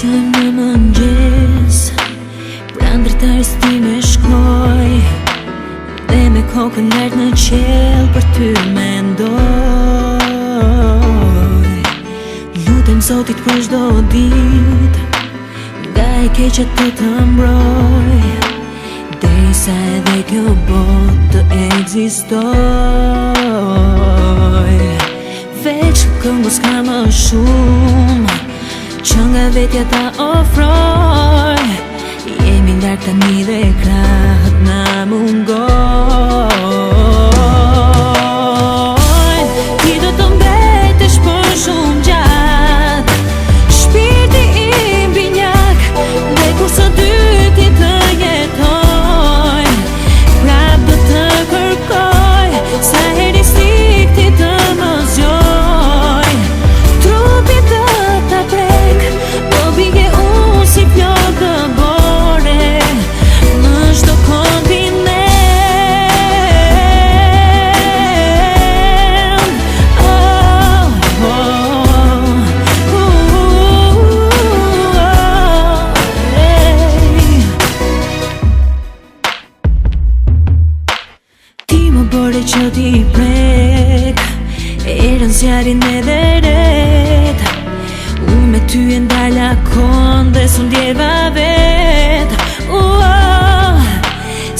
Sjojmë në mëngjes, prandër të rësti me shkoj, dhe me kokën lartë në qelë për ty mendoj. Lutem Zotit për çdo ditë, nga e keqja të mbroj, derisa edhe kjo botë të ekzistoj. Veç këngës ka më shumë që nga vetja ta ofroj, jemi ndarë tani dhe krahët na mungojnë. Ti do të mbetesh për shumë gjatë, shpirti im binjak, dhe kur së dyti të jetoj, prap do të kërkoj, sa heri stikti të më zgjoj. Trupi të ta prek, do bie unë si flokë të bore në çdo kontinent. Ti më bëre që t'i prek, erën zjarin edhe ret, unë me ty e ndala kon dhe s'u ndjeva vet.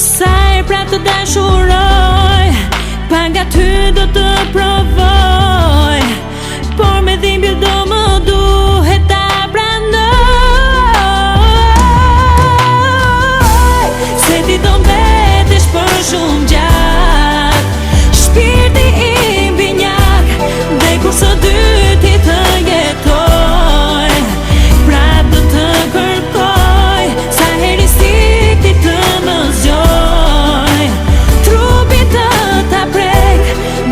Sa e prap të dashuroj, pa nga ty do të provoj, por me dhimbje do më duhet ta pranoj. Se ti do mbetesh për shumë gjatë, shpirti im binjak, dhe kur së dyti të jetoj, prap do të kërkoj, sa heri stikti të më zgjoj. Trupi të ta prek,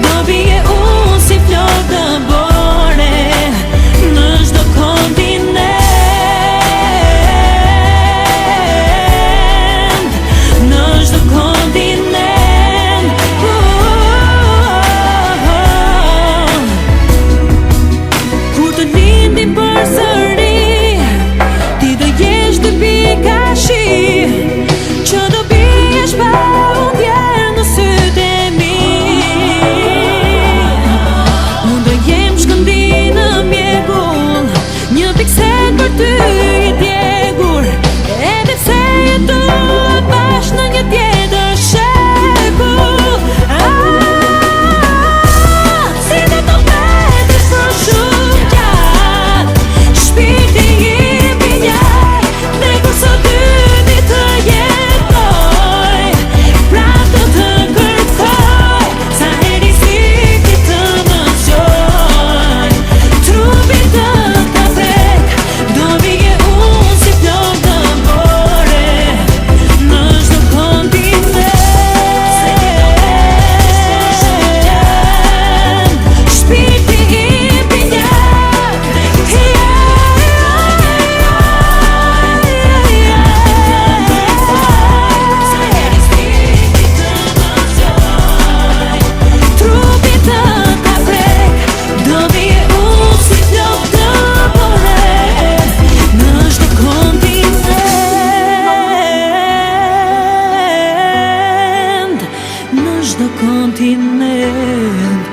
do bie unë si flokë të bore në çdo kontinent, në çdo kontinent. Kur të lindim përsëri, ti do jesh dy pika shi, që do biesh pa u ndjerë në sytë e mi. Unë do jem shkëndi në mjegull, një pikset për ty i djegur, edhe pse jetua bashkë në një tjetër shekull. Si do të mbetesh për shumë gjatë, shpirti im binjak, dhe kur së dyti të jetoj, prap do të kërkoj, sa heri stikti të më zgjoj. Trupi të ta prek, do bie unë si flokë të bore në çdo kontinent. Shpirti im binjak, trupi të ta prek, do bie unë si flokë të bore në çdo kontinent, në çdo kontinent.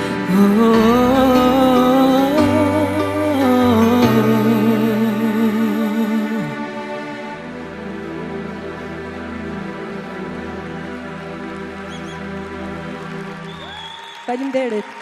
Faleminderit.